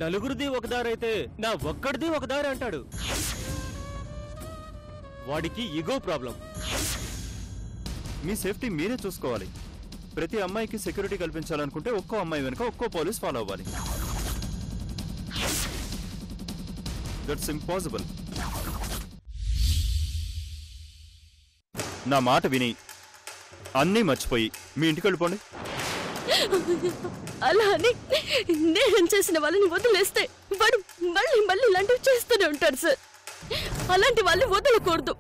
నలుగురిది ఒక దారి అయితే నా ఒక్కడిది ఒక దారి అంటాడు. వాడికి ఈగో ప్రాబ్లం. మీ సేఫ్టీ మీరే చూసుకోవాలి. ప్రతి అమ్మాయికి సెక్యూరిటీ కల్పించాలనుకుంటే ఒక్కో అమ్మాయి వెనుక ఒక్కో పోలీస్ ఫాలో అవ్వాలి. That's impossible. నా మాట విని అన్నీ మర్చిపోయి మీ ఇంటికి వెళ్ళిపోండి. అలా అని నేరం చేసిన వాళ్ళని వదిలేస్తే వాడు మళ్ళీ మళ్ళీ ఇలాంటివి చేస్తూనే ఉంటాడు సార్. అలాంటి వాళ్ళని వదలకూడదు.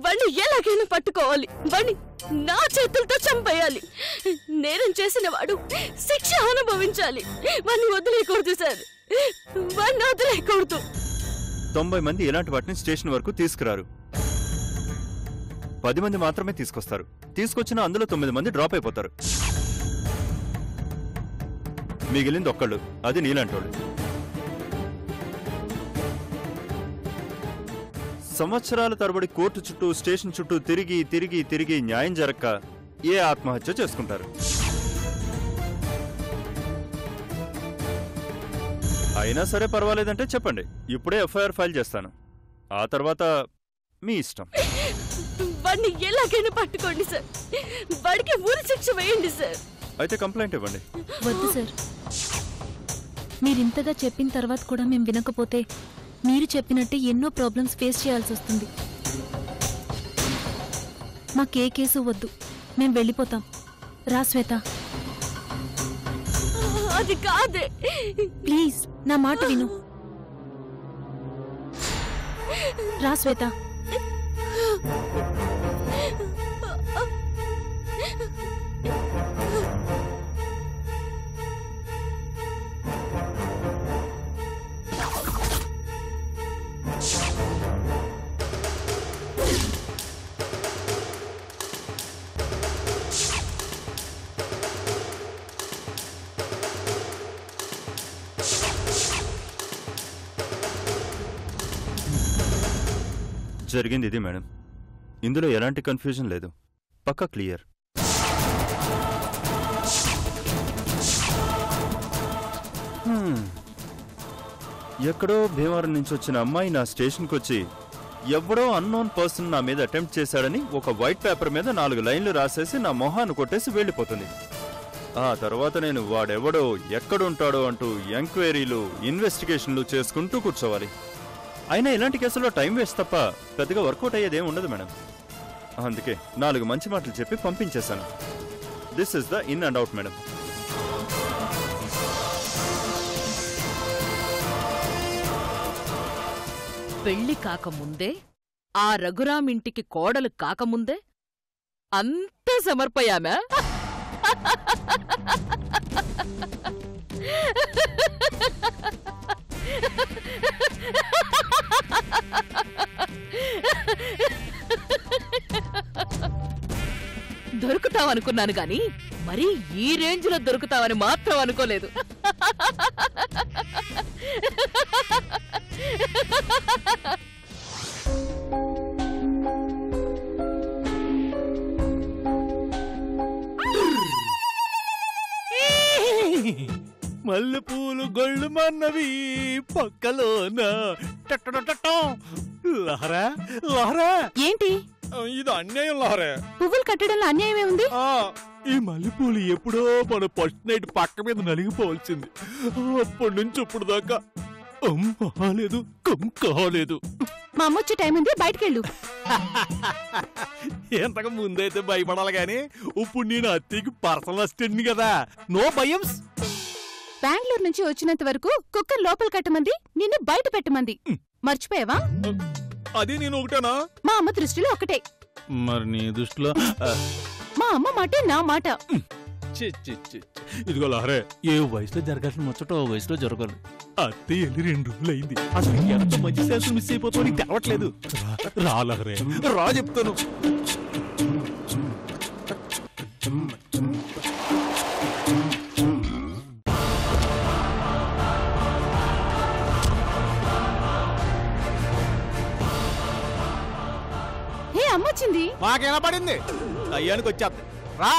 వాడిని ఎలాగైనా పట్టుకోవాలి. వాడిని నా చేతులతో చంపేయాలి. నేరం చేసిన వాడు శిక్ష అనుభవించాలి. వాడిని వదిలేయకూడదు సార్. వాడిని వదిలేయకూడదు. 90 మంది ఇలాంటి వాటిని స్టేషన్ వరకు తీసుకురారు. 10 మంది మాత్రమే తీసుకొస్తారు. తీసుకొచ్చిన అందులో 9 మంది డ్రాప్ అయిపోతారు. మిగిలింది ఒక్కళ్ళు, అది నీలాంటోళ్ళు. సంవత్సరాల తరబడి కోర్టు చుట్టూ స్టేషన్ చుట్టూ తిరిగి తిరిగి తిరిగి న్యాయం జరక్క ఏ ఆత్మహత్య చేసుకుంటారు. అయినా సరే పర్వాలేదంటే చెప్పండి, ఇప్పుడే ఎఫ్ఐఆర్ ఫైల్ చేస్తాను. ఆ తర్వాత మీ ఇష్టం. వాడిని ఎలాగైనా పట్టుకోండి సార్. వాడికి ఊరి శిక్ష వేయండి సార్. అయితే కంప్లైంట్ ఇవ్వండి. వద్దు సార్. మీరింతగా చెప్పిన తర్వాత కూడా మేము వినకపోతే మీరు చెప్పినట్టే ఎన్నో ప్రాబ్లమ్స్ ఫేస్ చేయాల్సి వస్తుంది. మాకే కేసు వద్దు, మేము వెళ్ళిపోతాం. రా శ్వేత. అది కాదే. ప్లీజ్ నా మాట విను. రా శ్వేత. జరిగింది ఇది మేడం. ఇందులో ఎలాంటి కన్ఫ్యూజన్ లేదు. పక్కా క్లియర్. ఎక్కడో భీమవరం నుంచి వచ్చిన అమ్మాయి నా స్టేషన్కి వచ్చి ఎవడో అన్నోన్ పర్సన్ నా మీద అటెంప్ట్ చేశాడని ఒక వైట్ పేపర్ మీద 4 లైన్లు రాసేసి నా మొహాన్ని కొట్టేసి వెళ్ళిపోతుంది. ఆ తర్వాత నేను వాడెవడో ఎక్కడుంటాడో అంటూ ఎంక్వైరీలు ఇన్వెస్టిగేషన్లు చేసుకుంటూ కూర్చోవాలి. అయినా ఇలాంటి కేసుల్లో టైం వేస్ట్ తప్ప పెద్దగా వర్కౌట్ అయ్యేదేం ఉండదు మేడం. అందుకే 4 మంచి మాటలు చెప్పి పంపించేశాను. This is the in and out madam. పెళ్లి కాకముందే, ఆ రఘురామ్ ఇంటికి కోడలు కాకముందే అంతా సమర్పయామా? దొరుకుతావనుకున్నాను గాని మరీ ఈ రేంజ్లో దొరుకుతావని మాత్రం అనుకోలేదు. మల్లెపూలు గొళ్ళు మన్నవి పక్కలోన. లహరా లహరా, ఏంటి ఇది అన్యాయం లహరా. పువ్వులు కట్టడంలో అన్యాయమే ఉంది. ఈ మల్లెపూలు ఎప్పుడో మన ఫస్ట్ నైట్ పక్క మీద నలిగిపోవాల్సింది. అప్పటి నుంచి ఇప్పుడు దాకా కాలేదు, కాలేదు. మా అమ్మ వచ్చే టైం ఉంది, బయటకెళ్ళు. ఎంతకు ముందైతే భయపడాలి గాని ఇప్పుడు నేను అత్తయ్యకి పర్సనల్ అసిస్టెంట్ కదా, నో భయంస్. బెంగళూరు నుంచి వచ్చినంత వరకు కుక్కర్ లోపల కట్టమంది, నిన్ను బయట పెట్టమంది. మర్చిపోయావా? అది నేను ఒకటేనా? మా అమ్మ దృష్టిలో ఒకటే. మరి నీ దృష్టిలో? మా అమ్మ మాటే నా మాట. ఇదిగో లహరే, ఏ వయసులో జరగాల్సిన ముచ్చట ఓ వయసులో జరగాలి. అత్తయ్య వెళ్ళి 2 రోజులు అయింది. అసలు ఎంత మంచి సెన్స్ మిస్ అయిపోతావు నీకు తెలవట్లేదు. రా లహరే, రా చెప్తాను. అమ్మొచ్చింది. మాకేనా పడింది? అయ్యానికి వచ్చేస్తా. రా.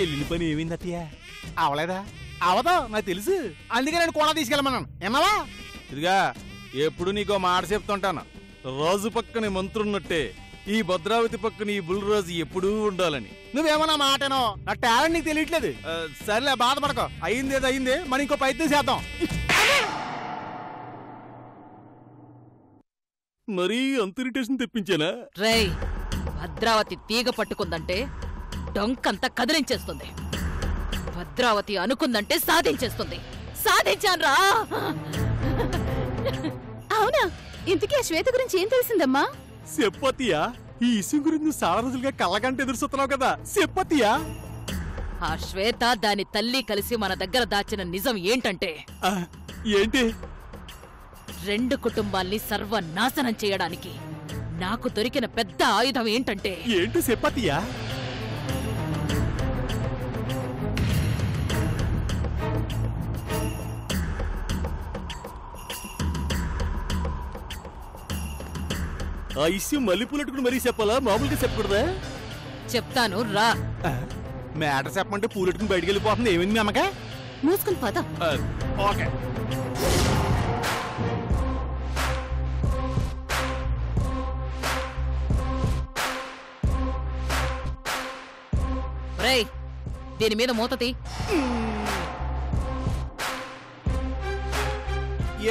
ఎల్లిన పని ఏమైంది అత్తయ్య? అవలేదా? అవదో నాకు తెలుసు, అందుకే నేను కూడా తీసుకెళ్ళమన్నాను. ఎన్నావా? ఇదిగా ఎప్పుడు నీకో మాట చెప్తుంటాను, రాజు పక్కన మంత్రున్నట్టే ఈ భద్రావతి పక్కన ఈ బుల్రాజు ఎప్పుడూ ఉండాలని. నువ్వేమన్నా మాటనో, నా టాలెంట్ నీకు తెలియట్లేదు. సర్లే బాధపడకో, అయింది ఏదో అయింది, మరి ఇంకో ప్రయత్నం చేద్దాం. మరీ అంత ఇరిటేషన్ తెప్పించానా? రేయ్, భద్రావతి తీగ పట్టుకుందంటే డొంకంతా కదిలించేస్తుంది. భద్రావతి అనుకుందంటే సాధించేస్తుంది. సాధించాన్రా! అవునా? ఇంతకీ ఆ శ్వేత గురించి ఏం తెలిసిందమ్మా? చెప్పతియా, ఈ ఇష్యూ గురించి నువ్వు చాలా రోజులుగా కళ్ళగంట ఎదురుస్తున్నావు కదా, చెప్పతియా. ఆ శ్వేత దాని తల్లి కలిసి మన దగ్గర దాచిన నిజం ఏంటంటే, ఏంటి? 2 కుటుంబాల్ని సర్వనాశనం చేయడానికి నాకు దొరికిన పెద్ద ఆయుధం ఏంటంటే, ఏంటి చెప్పతియా? ఆ ఇష్యూ మళ్ళీ పూలెట్టుకుని మరీ చెప్పాలా, మామూలుగా చెప్పకూడదా? చెప్తాను రా. మ్యాటర్ చెప్పమంటే పూలెట్టుకుని బయటికి వెళ్ళిపోతుంది. ఏమైంది మీ అమ్మక? మూసుకుని పద. ఓకే. రేయ్, దీని మీద మూతతి.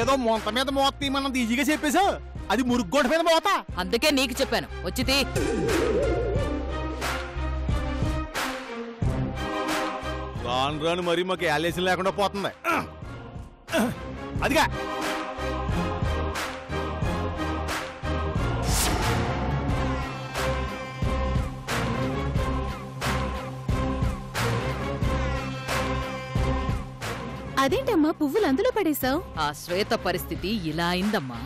ఏదో మొంత మీద మోత తీయమన్నది ఈజీగా చెప్పేశా, అది మురుగ్గోట మీద మోత. అందుకే నీకు చెప్పాను, వచ్చి తీ. రాను రాను మరి మాకు యాలేషన్ లేకుండా పోతుంది. అదిగా అదేంటమ్మా పువ్వులు అందులో పడేశావు? ఆ శ్వేత పరిస్థితి ఇలా అయిందమ్మా.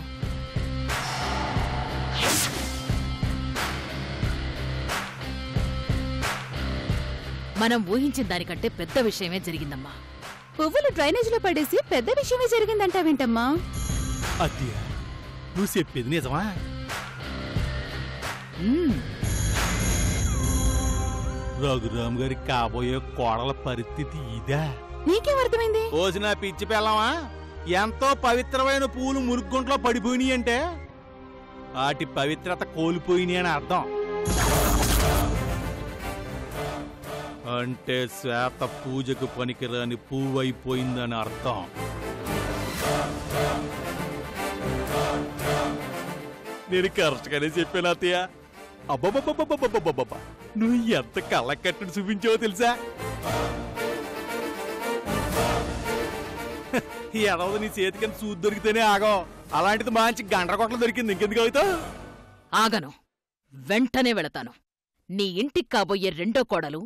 మనం ఊహించిన దానికంటే పెద్ద విషయమే జరిగిందమ్మా. పువ్వులు డ్రైనేజ్ లో పడేసి పెద్ద విషయమే జరిగిందంటావేంటమ్మా? అత్తయ్య, నువ్వు చెప్పేది నిజమా? రఘురామ్ గారి కాబోయే కోడల పరిస్థితి ఇదా? నీకేం అర్థమైంది? రోజు నా పిచ్చి పెళ్ళమా, ఎంతో పవిత్రమైన పూలు మురుగుంట్లో పడిపోయినాయి అంటే వాటి పవిత్రత కోల్పోయినాయి అని అర్థం. అంటే శ్వేత పూజకు పనికిరాని పువ్వు అయిపోయిందని అర్థం. నేను కరెక్ట్గానే చెప్పాను అత్తయ్య. అబ్బబ్బబ్బబ్బబ్బబ్బబ్బబ్బ, నువ్వు ఎంత కళ్ళ కట్టుడు చూపించావో తెలుసా? ఎడవదు నీ చేతికని సూది దొరికితేనే ఆగో, అలాంటిది మంచి గండ్రగొట్టలు దొరికింది, ఇంకెందుకు అవుతావు? ఆగను, వెంటనే వెళతాను. నీ ఇంటికి కాబోయే రెండో కోడలు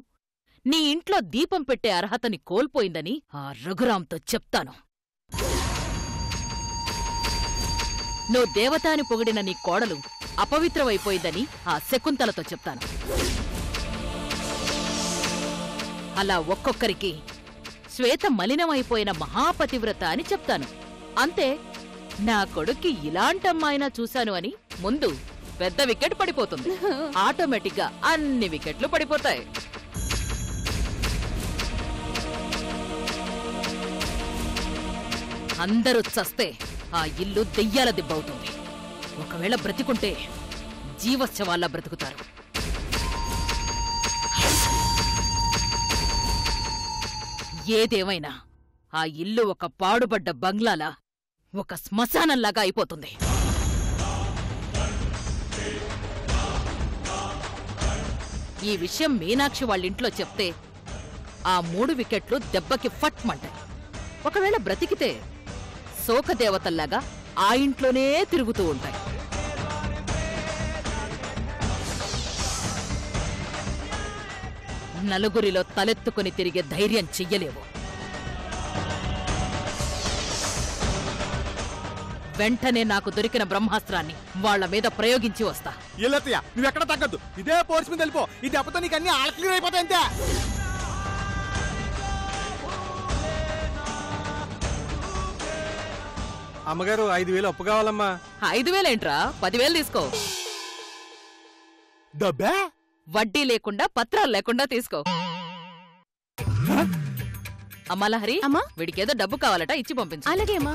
నీ ఇంట్లో దీపం పెట్టే అర్హతని కోల్పోయిందని ఆ రఘురాంతో చెప్తాను. నువ్వు దేవతాని పొగిడిన నీ కోడలు అపవిత్రమైపోయిందని ఆ శకుంతలతో చెప్తాను. అలా ఒక్కొక్కరికి శ్వేత మలినమైపోయిన మహాపతివ్రత అని చెప్తాను. అంతే, నా కొడుక్కి ఇలాంటమ్మాయినా చూశాను అని ముందు పెద్ద వికెట్ పడిపోతుంది. ఆటోమేటిక్గా అన్ని వికెట్లు పడిపోతాయి. అందరూ చస్తే ఆ ఇల్లు దెయ్యాల దిబ్బవుతుంది. ఒకవేళ బ్రతికుంటే జీవశవాల్లా బ్రతుకుతారు. ఏదేమైనా ఆ ఇల్లు ఒక పాడుబడ్డ బంగ్లాలా, ఒక శ్మశానంలాగా అయిపోతుంది. ఈ విషయం మీనాక్షి వాళ్ళింట్లో చెప్తే ఆ 3 వికెట్లు దెబ్బకి ఫట్మంటాయి. ఒకవేళ బ్రతికితే శోకదేవతల్లాగా ఆ ఇంట్లోనే తిరుగుతూ ఉంటాయి. నలుగురిలో తలెత్తుకుని తిరిగే ధైర్యం చెయ్యలేవు. వెంటనే నాకు దొరికిన బ్రహ్మాస్త్రాన్ని వాళ్ల మీద ప్రయోగించి వస్తా. ఎల్లత్తయ్య, నువ్వెక్కడ తగ్గద్దు, ఇదే పోర్స్ మీద వెళ్ళిపో. ఈ దెబ్బతో నీకు అన్ని ఆలక్లీన్ అయిపోతాయి అంతే. అమ్మగారు 5,000 అప్పు కావాలమ్మా. 5,000 ఏంట్రా, 10,000 తీసుకో. డబ్బే? వడ్డీ లేకుండా పత్రాలు లేకుండా తీసుకో. అమ్మా లహరి, అమ్మా వీడికేదో డబ్బు కావాలట, ఇచ్చి పంపించు. అలాగే అమ్మా.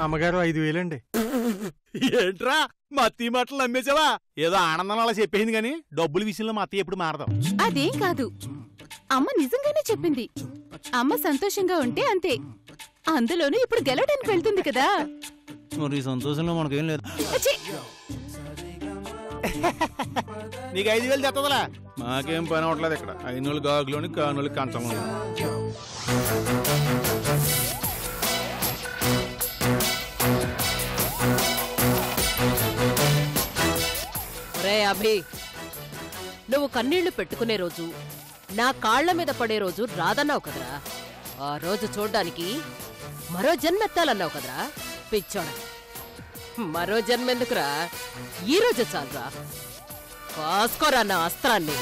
అమ్మగారు 5,000 అండి. ఏంట్రా మా అత్తయ్య మాటలు నమ్మేసావా? ఏదో ఆనందం అలా చెప్పేసింది గాని డబ్బుల విషయంలో మా అత్తయ్య ఎప్పుడు మారదాం. అదేం కాదు, అమ్మ నిజంగానే చెప్పింది. అమ్మ సంతోషంగా ఉంటే అంతే. అందులోనూ ఇప్పుడు గెలవడానికి వెళ్తుంది కదా. మరి ఈ సంతోషంలో మనకేం లేదు. అచ్చీ! నీకు 5,000 తెత్తదలా? మాకేం పని అవట్లేదు ఇక్కడ. 5,000 గాగులోని కానులకి కంచం. రే అభి, నువ్వు కన్నీళ్లు పెట్టుకునే రోజు, నా కాళ్ల మీద పడే రోజు రాదన్నావు కదరా. ఆ రోజు చూడ్డానికి మరో జన్మెత్తాలన్నావు కదరా పిచ్చోడ. మరో జన్మెందుకురా, ఈ రోజు చాలురా. కాసుకోరా నా అస్త్రాన్ని.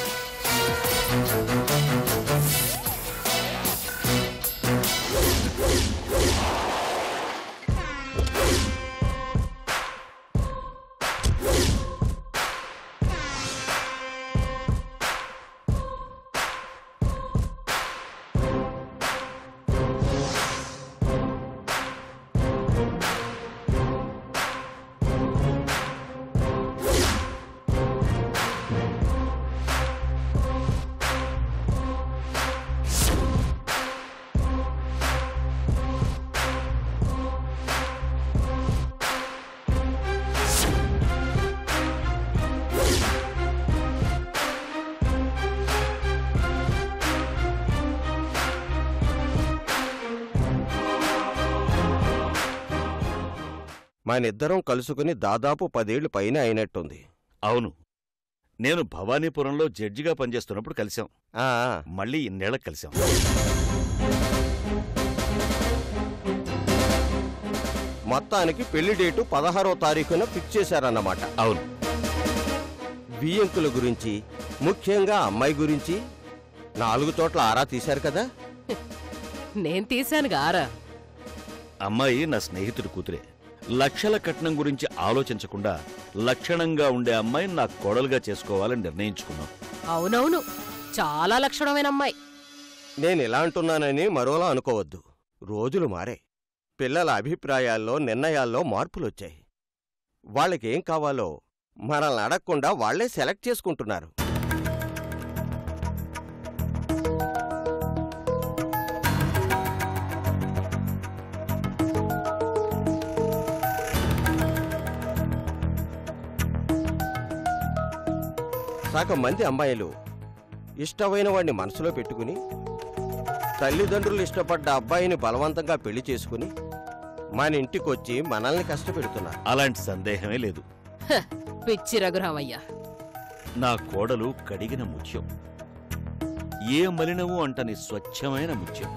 మనిద్దరం కలుసుకుని దాదాపు 10 ఏళ్లు పైన అయినట్టుంది. అవును, నేను భవానీపురంలో జడ్జిగా పనిచేస్తున్నప్పుడు కలిశాం. మళ్ళీ ఇన్నేళ్లకు కలిశాం. మొత్తానికి పెళ్లి డేటు 16వ తారీఖున ఫిక్స్ చేశారన్నమాట. అవును. బియ్యంకుల గురించి, ముఖ్యంగా అమ్మాయి గురించి 4 చోట్ల ఆరా తీశారు కదా? నేను తీశానుగా ఆరా. అమ్మాయి నా స్నేహితుడి కూతురే. లక్షల కట్నం గురించి ఆలోచించకుండా లక్షణంగా ఉండే అమ్మాయిని నా కోడలుగా చేసుకోవాలని నిర్ణయించుకున్నాం. అవునవును, చాలా లక్షణమైన అమ్మాయి. నేనిలా అంటున్నానని మరోలా అనుకోవద్దు. రోజులు మారాయి. పిల్లల అభిప్రాయాల్లో, నిర్ణయాల్లో మార్పులొచ్చాయి. వాళ్ళకేం కావాలో మనల్ని అడగకుండా వాళ్లే సెలెక్ట్ చేసుకుంటున్నారు. సగం మంది అమ్మాయిలు ఇష్టమైన వాడిని మనసులో పెట్టుకుని, తల్లిదండ్రులు ఇష్టపడ్డ అబ్బాయిని బలవంతంగా పెళ్లి చేసుకుని మన ఇంటికొచ్చి మనల్ని కష్టపెడుతున్నారు. అలాంటి సందేహమే లేదు. పిచ్చి రఘురామయ్య, నా కోడలు కడిగిన ముత్యం, ఏ మలినము అంటని స్వచ్ఛమైన ముత్యం.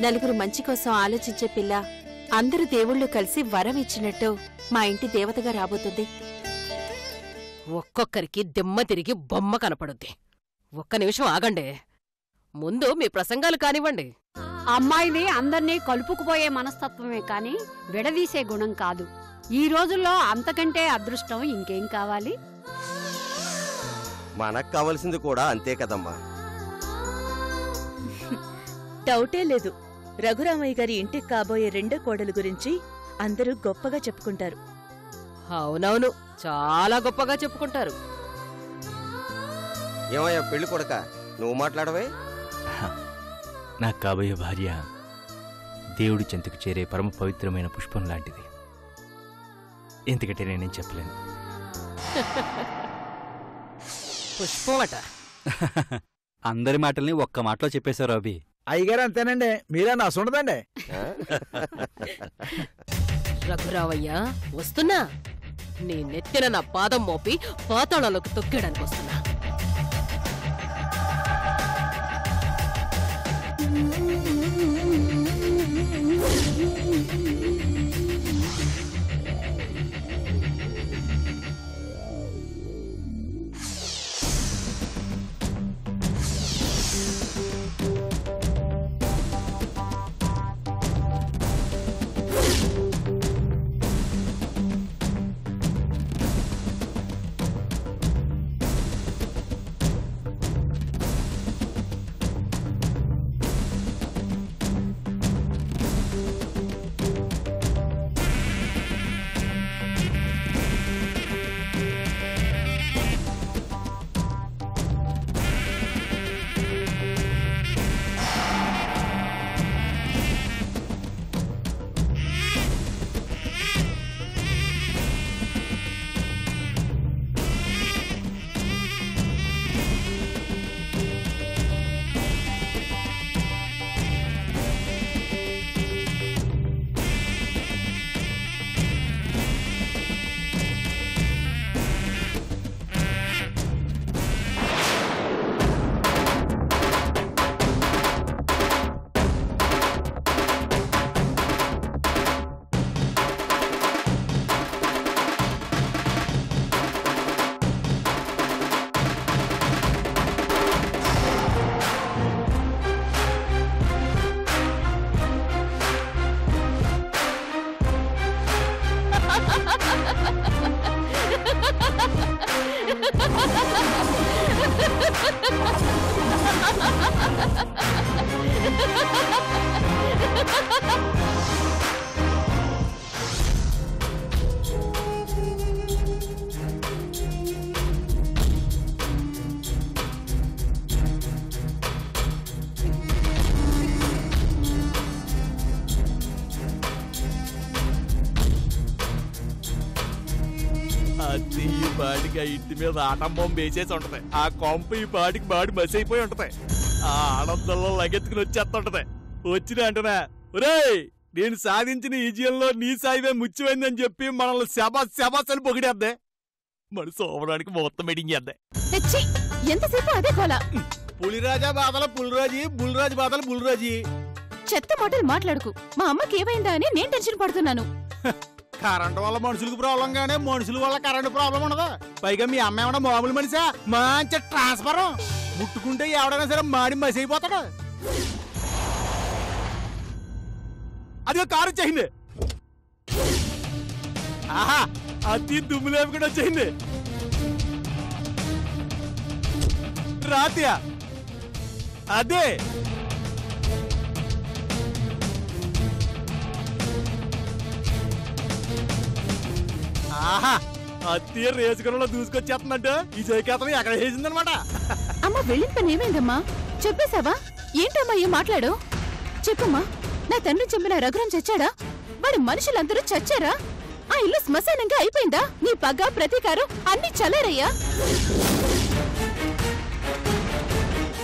నలుగురు మంచి కోసం ఆలోచించే పిల్ల అందరు దేవుళ్ళు కలిసి వరం ఇచ్చినట్టు మా ఇంటి దేవతగా రాబోతుంది. ఒక్కొక్కరికి దిమ్మ తిరిగి బొమ్మ కనపడుద్ది. ఒక్క నిమిషం ఆగండి, ముందు మీ ప్రసంగాలు కానివ్వండి. అమ్మాయిది అందర్నీ కలుపుకుపోయే మనస్తత్వమే కాని విడదీసే గుణం కాదు. ఈ రోజుల్లో అంతకంటే అదృష్టం ఇంకేం కావాలి? మనకు కావలసింది కూడా అంతే కదమ్మా. డౌటే లేదు, రఘురామయ్య గారి ఇంటికి కాబోయే రెండో కోడలు గురించి అందరూ గొప్పగా చెప్పుకుంటారు. అవునవును, చాలా గొప్పగా చెప్పుకుంటారు. ఏమయ్యా పెళ్లి కొడక, నువ్వు మాట్లాడవే? నాకు కాబోయే భార్య దేవుడి చెంతకు చేరే పరమ పవిత్రమైన పుష్పం లాంటిది. ఎందుకంటే నేనేం చెప్పలేను. పుష్పం అట. అందరి మాటల్ని ఒక్క మాటలో చెప్పేశారు అభి. అయ్యగారు అంతేనండి, మీరే నా సుండదండి. రఘురావయ్య వస్తున్నా, నీ నెత్తిన నా పాదం మోపి పాతాళాలకు తొక్కేయడానికి వస్తున్నా. పాటికి ఆ ఇంటి మీద ఆటం బొమ్మ వేసేసి ఉంటది. ఆ కొంప ఈ పాటికి బాడి మసి అయిపోయి ఉంటది. ఆ ఆనందంలో లగెత్తుకుని వచ్చేస్తుంటది. వచ్చిన అంటనా, ఒరేయ్ నేను సాధించిన ఈ జీవంలో నీ సాయివే ముచ్చిపోయిందని చెప్పి మనల్ని శబాస్ అని పొగిడేద్దే. మన సోమరానికి మొత్తం మీటింగ్ చేద్దే. ఎంతసేపు అదే కోలా. పులిరాజా బాధల పులిరాజీ, బుల్రాజు బాధల బుల్రాజీ. చెత్త మాటలు మాట్లాడుకు. మా అమ్మకి ఏమైందా అని నేను టెన్షన్ పడుతున్నాను. కరెంటు వల్ల మనుషులకు ప్రాబ్లం గానే మనుషుల వల్ల కరెంటు ప్రాబ్లం ఉండదు. పైగా మీ అమ్మ ఏమన్నా మామూలు మనిషా? మంచి ట్రాన్స్ఫర్. ముట్టుకుంటే ఎవడైనా సరే మాడి మసి అయిపోతాడు. అదిగో కారు వచ్చేసింది. ఆహా, అతి దుమ్ము లేపుకుండా వచ్చేసింది. రాత్యా అదే ఆహా, అత్తి రేసుకులలో దూసుకొచ్చేస్తుందంటే ఈ జయకేతనం ఎక్కడ వేసిందనమాట. అమ్మ వెళ్ళిన పని ఏమైందమ్మా? చెప్పేశావా? ఏంటమ్మా ఏం మాట్లాడు? చెప్పమ్మా. నా తండ్రి చంపిన రఘురాం చచ్చాడా? వాడి మనుషులందరూ చచ్చారా? ఆ ఇల్లు శ్మశానంగా అయిపోయిందా? నీ పగ ప్రతీకారం అన్ని చల్లారయ్యా.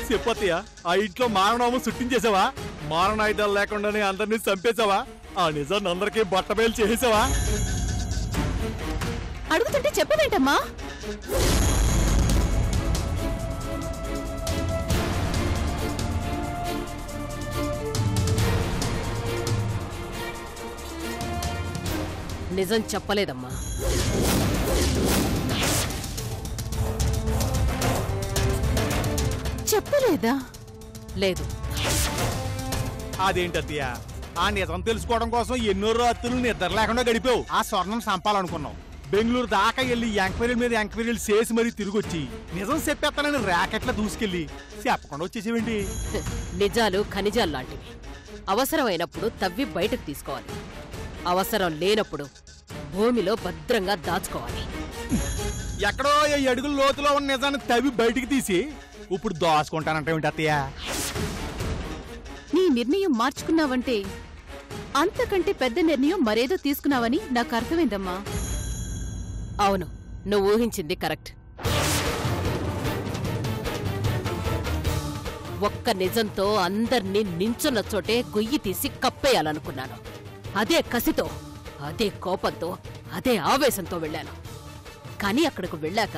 చెప్పత్తయ్య, ఆ ఇంట్లో మారణోమం సృష్టించేసావా? మారణాయుధాలు లేకుండానే అందరినీ చంపేశావా? ఆ నిజాన్ని అందరికీ బట్టబయలు చేసేసావా? అడుగుతుంటే చెప్పవేంటమ్మా? నిజం చెప్పలేదమ్మా. చెప్పలేదా? లేదు. అదేంటత్తయ్య, ఆ నిజం తెలుసుకోవడం కోసం ఎన్నో రాత్రులు నిద్ర లేకుండా గడిపావు. ఆ స్వర్ణం సంపాలనుకున్నావు. బెంగళూరు దాకా వెళ్ళి ఎంక్వైరీల మీద ఎంక్వైరీలు చేసి మరీ తిరిగి వచ్చి నిజం చెప్పేస్తానని ర్యాకెట్లా దూసుకెళ్ళి చెప్పకుండా వచ్చేసేవండి. నిజాలు ఖనిజాలు లాంటివి. అవసరమైనప్పుడు తవ్వి బయటకు తీసుకోవాలి. అవసరం లేనప్పుడు భూమిలో భద్రంగా దాచుకోవాలి. ఎక్కడో 7 అడుగుల లోతులో ఉన్న నిజాన్ని తవ్వి బయటికి తీసి ఇప్పుడు దాచుకుంటానంటే అత్తయ్య. నీ నిర్ణయం మార్చుకున్నావంటే అంతకంటే పెద్ద నిర్ణయం మరేదో తీసుకున్నావని నాకు అర్థమైందమ్మా. అవును, నువ్వు ఊహించింది కరెక్ట్. ఒక్క నిజంతో అందర్నీ నించున్న చోటే గొయ్యి తీసి కప్పేయాలనుకున్నాను. అదే కసితో, అదే కోపంతో, అదే ఆవేశంతో వెళ్ళాను. కాని అక్కడకు వెళ్ళాక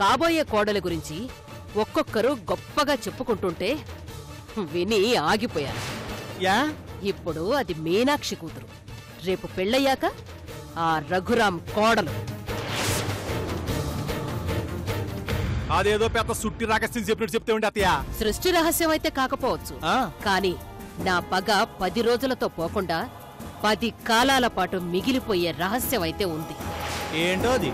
కాబోయే కోడలి గురించి ఒక్కొక్కరు గొప్పగా చెప్పుకుంటుంటే విని ఆగిపోయాను. ఇప్పుడు అది మీనాక్షి కూతురు. రేపు పెళ్ళయ్యాక ఆ రఘురాం కోడలు. అదేదో పెద్ద సుట్టి రహస్యం చెప్పినట్టు చెప్తే ఉంటే అత్తయ్య. సృష్టి రహస్యం అయితే కాకపోవచ్చు, కాని నా పగ 10 రోజులతో పోకుండా 10 కాలాల పాటు మిగిలిపోయే రహస్యం అయితే ఉంది. ఏంటో అది?